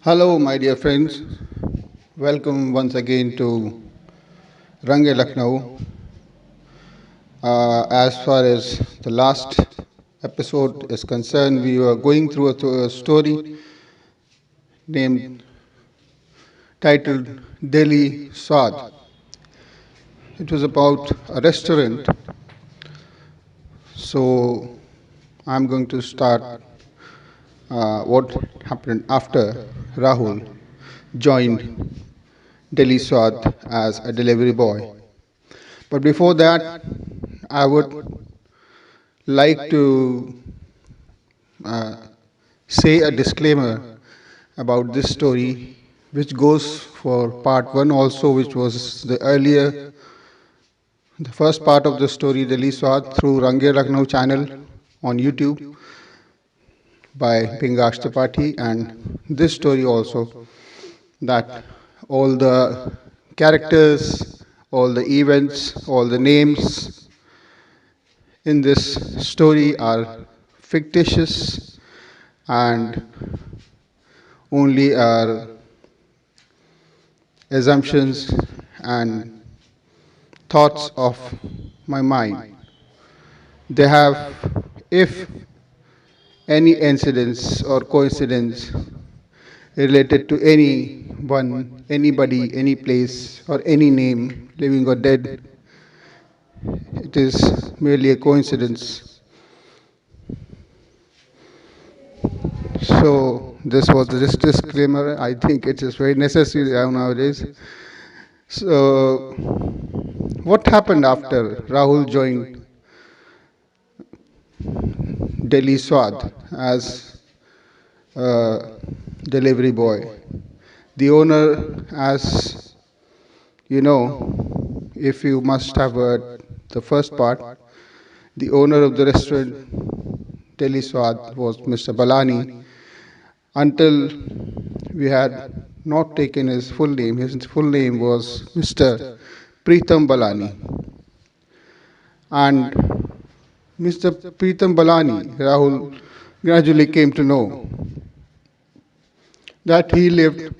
Hello, my dear friends. Welcome once again to Rang-e-Lucknow. As far as the last episode is concerned, we were going through a story named titled Delhi Swad. It was about a restaurant. So I'm going to start what happened after Rahul joined Delhi Swad as a delivery boy. But before that, I would like to uh, say a disclaimer about this story, which goes for part one also, which was the first part of the story, Delhi Swat, through Rang-e-Lucknow channel on YouTube by Pingaksh Tripathi, and this story also, that all the characters, all the events, all the names in this story are fictitious and only are assumptions and thoughts of my mind. They have, if any incidents or coincidence related to anyone, anybody, any place, or any name, living or dead, it is merely a coincidence. So, this was this disclaimer. I think it is very necessary nowadays. So, what happened after Rahul joined Delhi Swad as a delivery boy? The owner, as you know, if you must have heard the first part, the owner of the restaurant Delhi Swad was Mr. Balani, until we had not taken his full name. His full name was Mr. Preetham Balani. And Mr. Preetham Balani, Rahul gradually came to know that he lived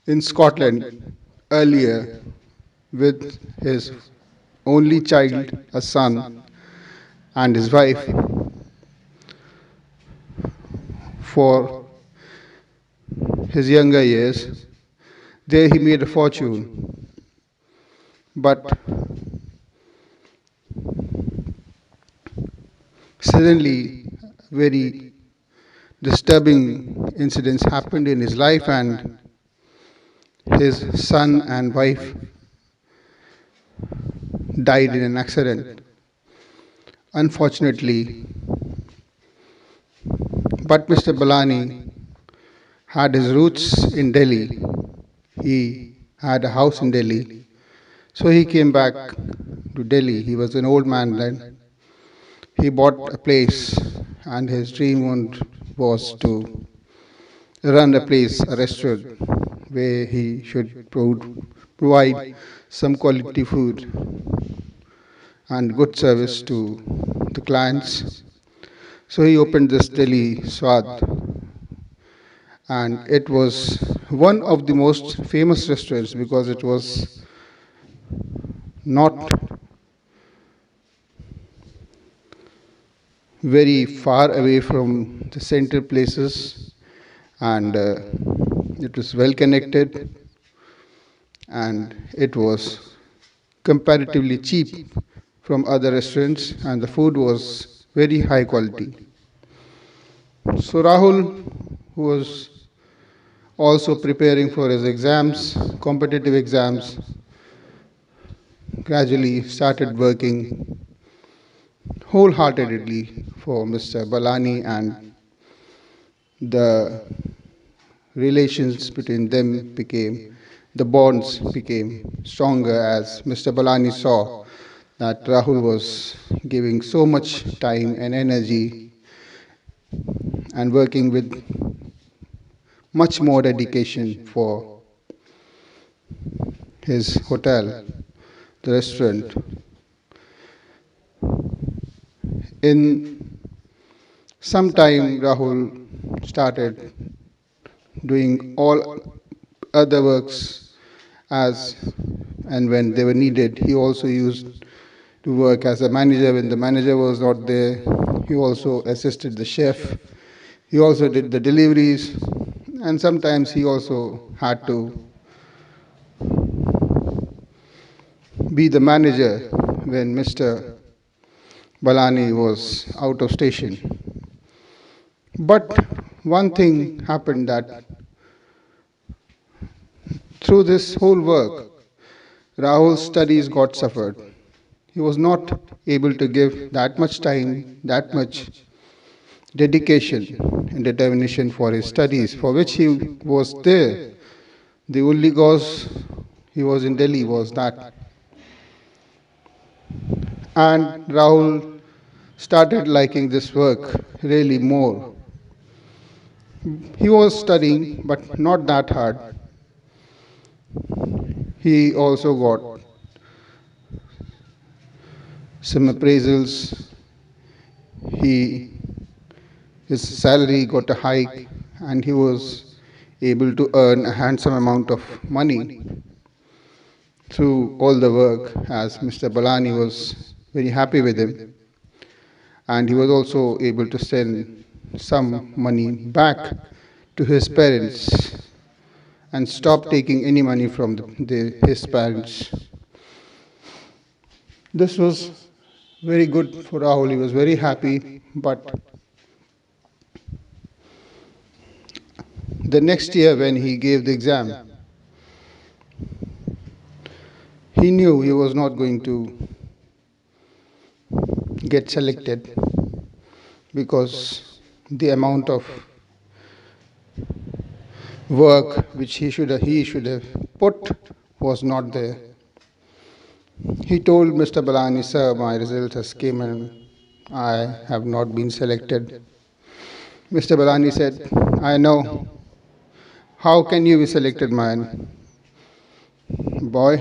in Scotland earlier with his only child, a son, and his wife for his younger years. There he made a fortune. But suddenly, very disturbing incidents happened in his life, and his son and wife died in an accident. Unfortunately, but Mr. Balani had his roots in Delhi. He had a house in Delhi. So he came back to Delhi. He was an old man then. He bought a place, and his dream was to run a place, a restaurant, where he should provide some quality food and good service to the clients. So he opened this Delhi Swad, and it was one of the most famous restaurants because it was not very far away from the central places, and it was well connected, and it was comparatively cheap from other restaurants, and the food was very high quality. So Rahul, who was also preparing for his exams, competitive exams, gradually started working wholeheartedly for Mr. Balani, and the relations between them the bonds became stronger as Mr. Balani saw that Rahul was giving so much time and energy and working with much more dedication for his hotel, the restaurant. In some time, Rahul started doing all other works as and when they were needed. He also used to work as a manager when the manager was not there. He also assisted the chef. He also did the deliveries, and sometimes he also had to be the manager when Mr. Balani was out of station. But one thing happened that through this whole work, Rahul's studies got suffered. He was not able to give that much time, that much dedication and determination for his studies, for which he was there. The only cause he was in Delhi was that. And Rahul started liking this work really more. He was studying, but not that hard. He also got some appraisals. He His salary got a hike, and he was able to earn a handsome amount of money through all the work, as Mr. Balani was very happy with him, and he was also able to send some money back to his parents and stop taking any money from his parents. This was very good for Rahul. He was very happy, but the next year when he gave the exam, he knew he was not going to get selected because the amount of work which he should have put was not there. He told Mr. Balani, "Sir, my result has came and I have not been selected." Mr. Balani said, "I know. How can you be selected, man? Boy,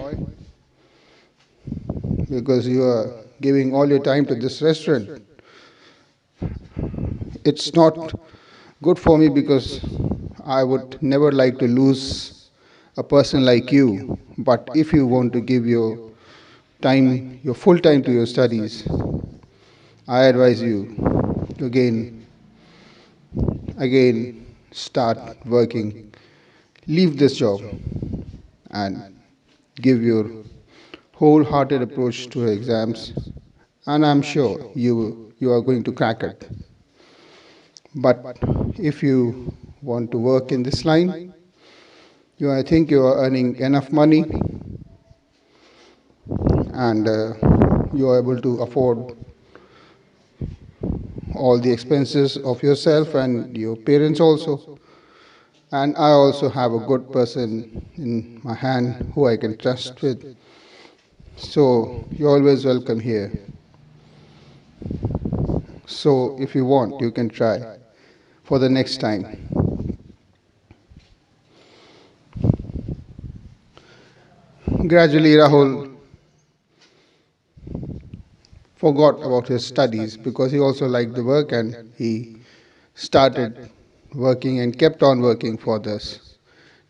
because you are giving all your time to this restaurant. It's not good for me because I would never like to lose a person like you. But if you want to give your time, your full time to your studies, I advise you to again start working. Leave this job and give your wholehearted approach to exams, and I'm sure you are going to crack it. But if you want to work in this line, I think you are earning enough money, and you are able to afford all the expenses of yourself and your parents also. And I also have a good person in my hand who I can trust with. So you're always welcome here. So if you want, you can try for the next time." Gradually, Rahul forgot about his studies because he also liked the work, and he started working and kept on working for this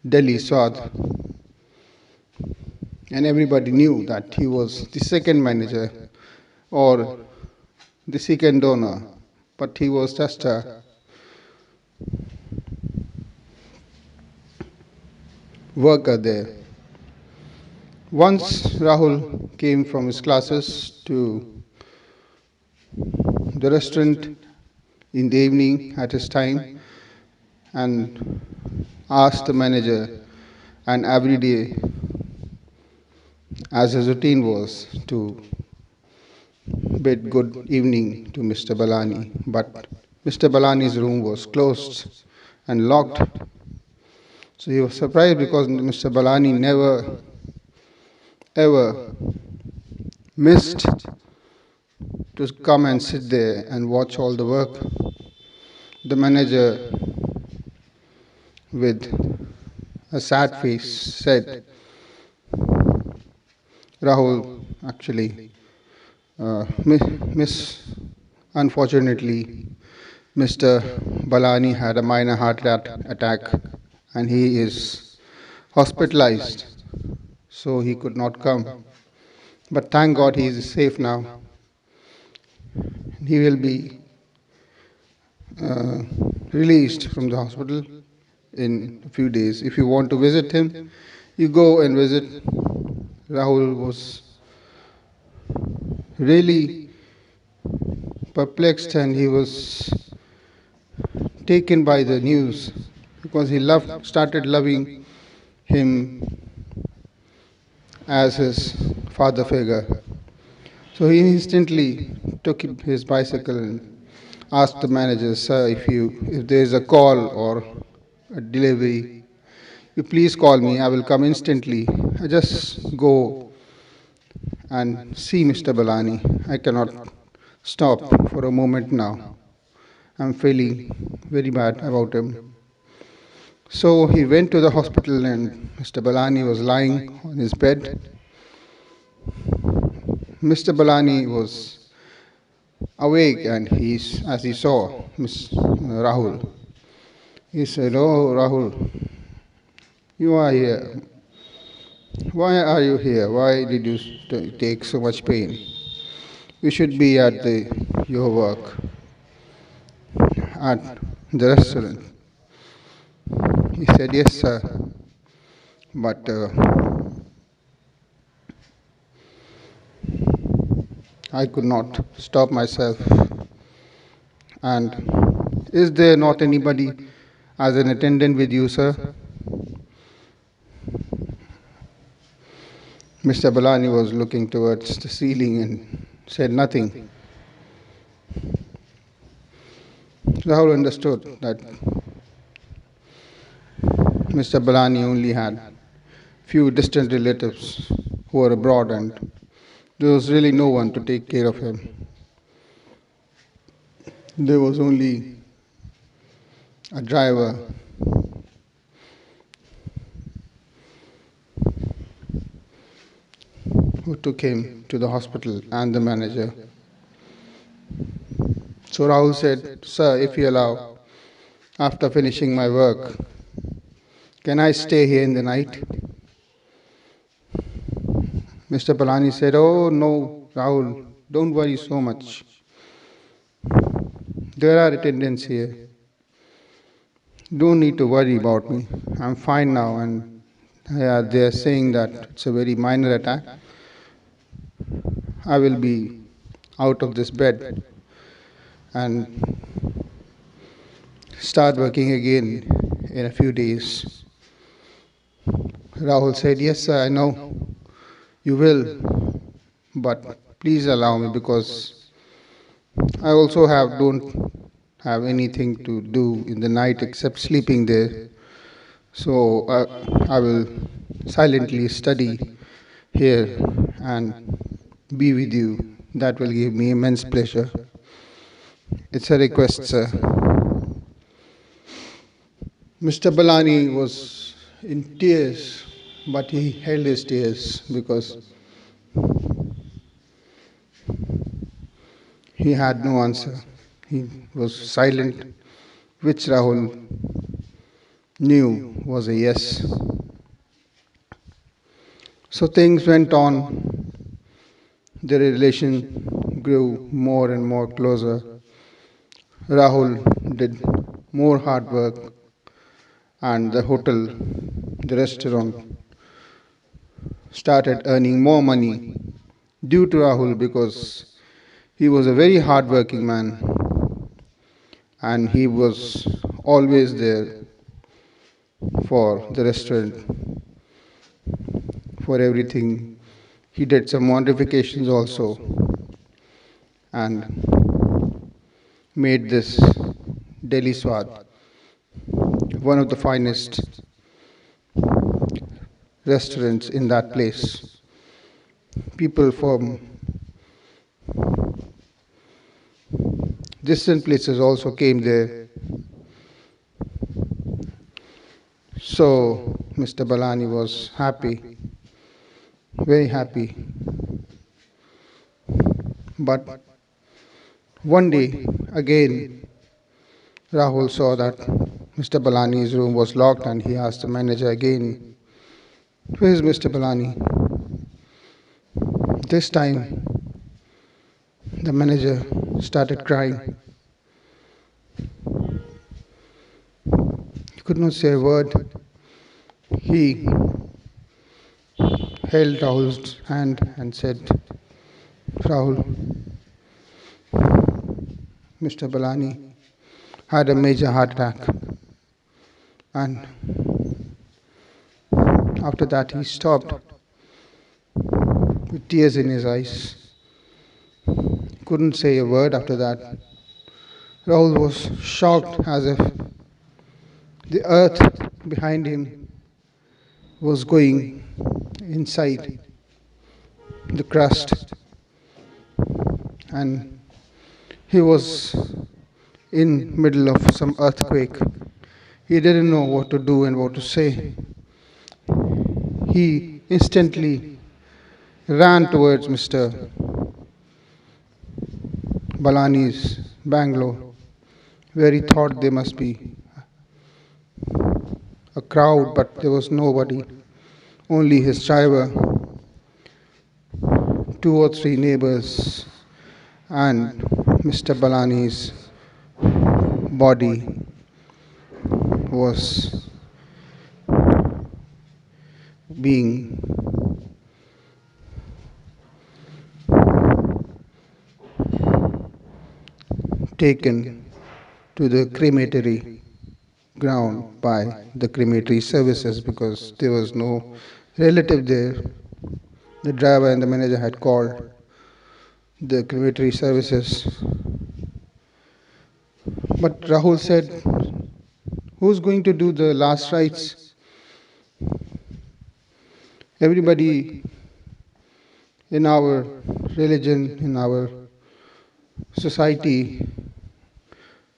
Delhi Swad. And everybody knew that he was the second manager or the second donor, but he was just a worker there. Once Rahul came from his classes to the restaurant in the evening at his time and asked the manager, and every day, as his routine was, to bid good evening to Mr. Balani. But Mr. Balani's room was closed and locked. So he was surprised because Mr. Balani never ever missed to come and sit there and watch all the work. The manager, with a sad face, said, "Rahul, actually, miss, unfortunately, Mr. Balani had a minor heart attack and he is hospitalized, so he could not come. But thank God he is safe now. He will be uh, released from the hospital in a few days. If you want to visit him, you go and visit. Rahul was really perplexed and he was taken by the news because he started loving him as his father figure. So he instantly took his bicycle and asked the manager, "Sir, if there is a call or a delivery, you please call me. I will come instantly. I just go and see Mr. Balani. I cannot stop for a moment now. I'm feeling very bad about him." So he went to the hospital and Mr. Balani was lying on his bed. Mr. Balani was awake and as he saw Miss Rahul, he said, "Oh, Rahul, you are here. Why are you here? Why did you take so much pain? You should be at your work, at the restaurant." He said, "Yes, sir, but I could not stop myself. And is there not anybody as an attendant with you, sir?" Mr. Balani was looking towards the ceiling and said nothing. Rahul understood that Mr. Balani only had few distant relatives who were abroad and there was really no one to take care of him. There was only a driver who took him to the hospital and the manager. So Rahul said, "Sir, if you allow, after finishing my work, can I stay here in the night?" Mr. Palani said, "Oh no, Rahul, don't worry so much. There are attendants here. Don't need to worry about me. I'm fine now, and they are saying that it's a very minor attack. I will be out of this bed and start working again in a few days." Rahul said, "Yes, sir, I know you will, but please allow me because I also don't have anything to do in the night except sleeping there. So I will silently study here and be with you. That will give me immense pleasure. It's a request, sir." Mr. Balani was in tears, but he held his tears because he had no answer. He was silent, which Rahul knew was a yes. So things went on. Their relation grew more and more closer. Rahul did more hard work, and the hotel, the restaurant, started earning more money due to Rahul because he was a very hard working man and he was always there for the restaurant, for everything. He did some modifications also and made this Delhi Swad one of the finest restaurants in that place. People from distant places also came there. So Mr. Balani was happy, very happy. But one day again Rahul saw that Mr. Balani's room was locked and he asked the manager again, "Where is Mr. Balani?" This time, the manager started crying. He could not say a word. He held Rahul's hand and said, "Rahul, Mr. Balani had a major heart attack." And after that, he stopped with tears in his eyes. He couldn't say a word after that. Rahul was shocked as if the earth behind him was going inside the crust, and he was in middle of some earthquake. He didn't know what to do and what to say. He instantly ran towards Mr. Balani's bungalow, where he thought there must be a crowd, but there was nobody, only his driver, two or three neighbors, and Mr. Balani's body was being taken to the crematory ground by the crematory services because there was no relative there. The driver and the manager had called the crematory services. But Rahul said, "Who's going to do the last rites?" Everybody in our religion, in our society,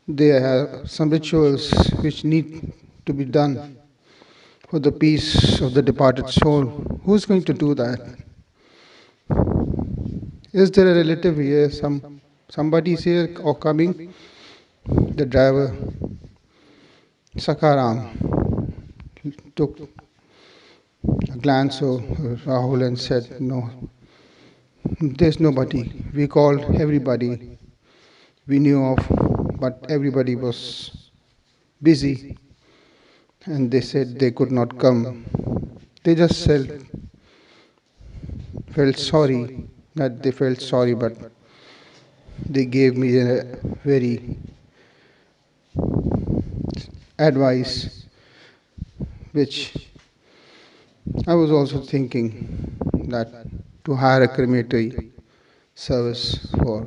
there are some rituals which need to be done for the peace of the departed soul. Who's going to do that? Is there a relative here? Somebody is here or coming? The driver, Sakaram, took a glance of Rahul and said, "No, there's nobody. We called everybody we knew of, but everybody was busy and they said they could not come. They just felt sorry, that they felt sorry, but they gave me a very advice which I was also thinking, that to hire a crematory service for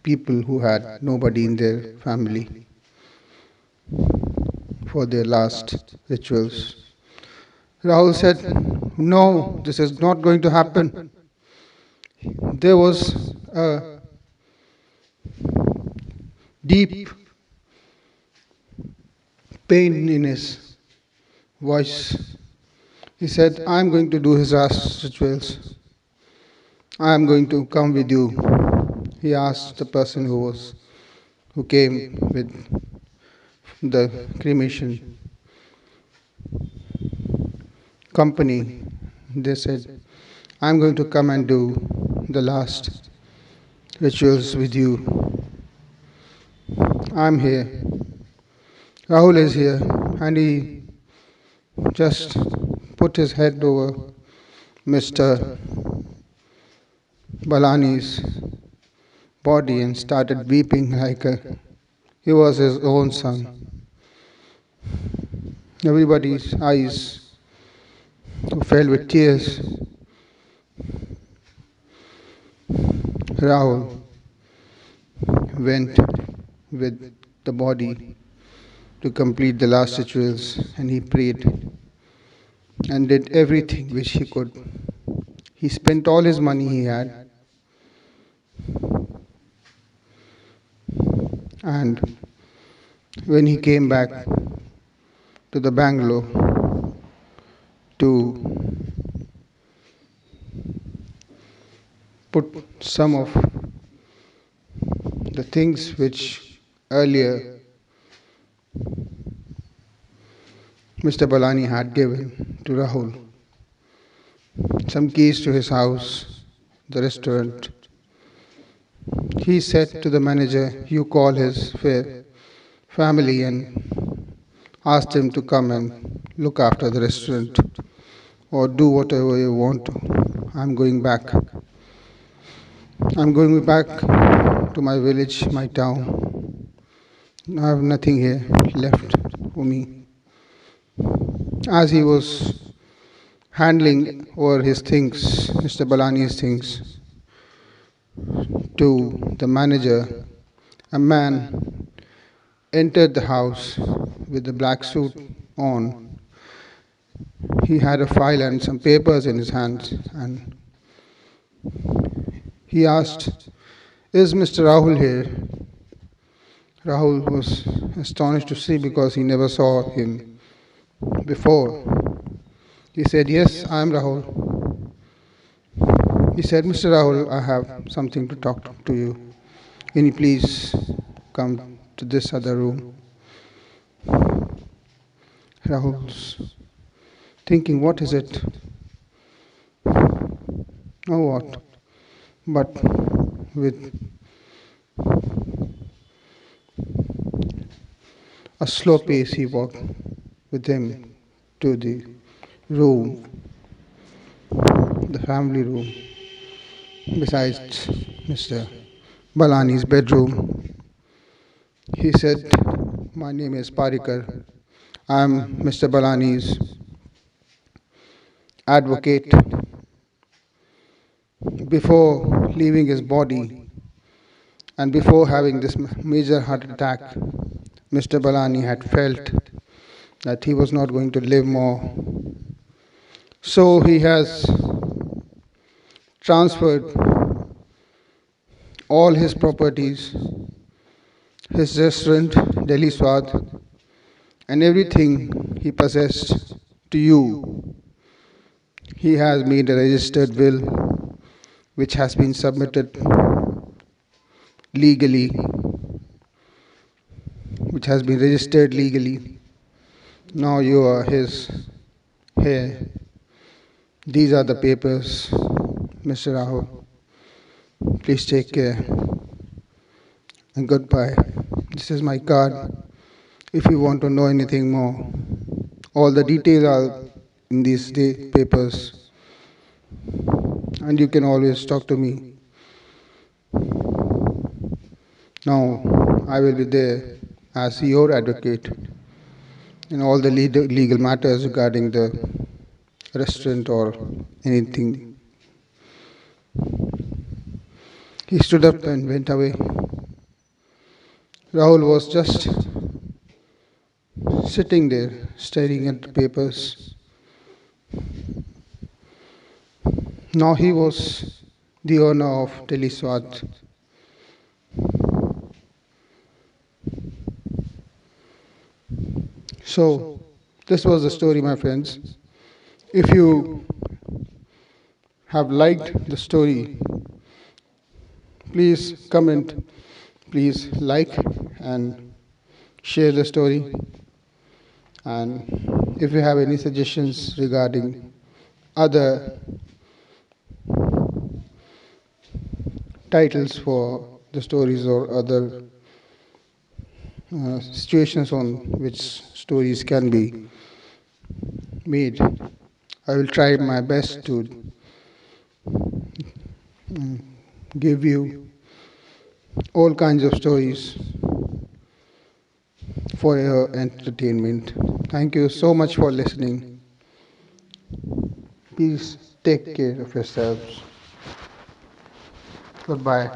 people who had nobody in their family for their last rituals." Rahul said, "No, this is not going to happen." There was a deep pain in his voice. He said, "I'm going to do his last rituals. I'm going to come with you." He asked the person who came with the cremation company. They said, "I'm going to come and do the last rituals with you. I'm here." Rahul is here, and he just put his head over Mr. Balani's body and started weeping like he was his own son. Everybody's eyes filled with tears. Rahul went with the body to complete the last rituals, and he prayed and did everything which he could. He spent all his money he had, and when he came back to the bungalow to put some of the things which earlier Mr. Balani had given to Rahul some keys to his house, the restaurant. He said to the manager, "You call his family and ask them to come and look after the restaurant or do whatever you want to. I'm going back. I'm going back to my village, my town. I have nothing here left for me." As he was handling over his things, Mr. Balani's things, to the manager, a man entered the house with a black suit on. He had a file and some papers in his hands, and he asked, "Is Mr. Rahul here?" Rahul was astonished to see because he never saw him before. He said, "Yes, I am Rahul." He said, "Mr. Rahul, I have something to talk to you. Can you please come to this other room?" Rahul's thinking, what is it? Oh, what? But with a slow pace, he walked with him to the room, the family room, besides Mr. Balani's bedroom. He said, "My name is Parikar. I am Mr. Balani's advocate." Before leaving his body and before having this major heart attack, Mr. Balani had felt that he was not going to live more. So he has transferred all his properties, his restaurant, Delhi Swad, and everything he possessed to you. He has made a registered will which has been submitted legally, which has been registered legally. Now you are his heir. These are the papers, Mr. Rahul. Please take care and goodbye. This is my card. If you want to know anything more, all the details are in these papers, and you can always talk to me. Now I will be there as your advocate in all the legal matters regarding the restaurant or anything. He stood up and went away. Rahul was just sitting there staring at the papers. Now he was the owner of Delhi Swat. So this was the story, my friends. If you have liked the story, please comment, please like and share the story. And if you have any suggestions regarding other titles for the stories or other situations on which stories can be made, I will try my best to give you all kinds of stories for your entertainment. Thank you so much for listening. Please take care of yourselves. Goodbye.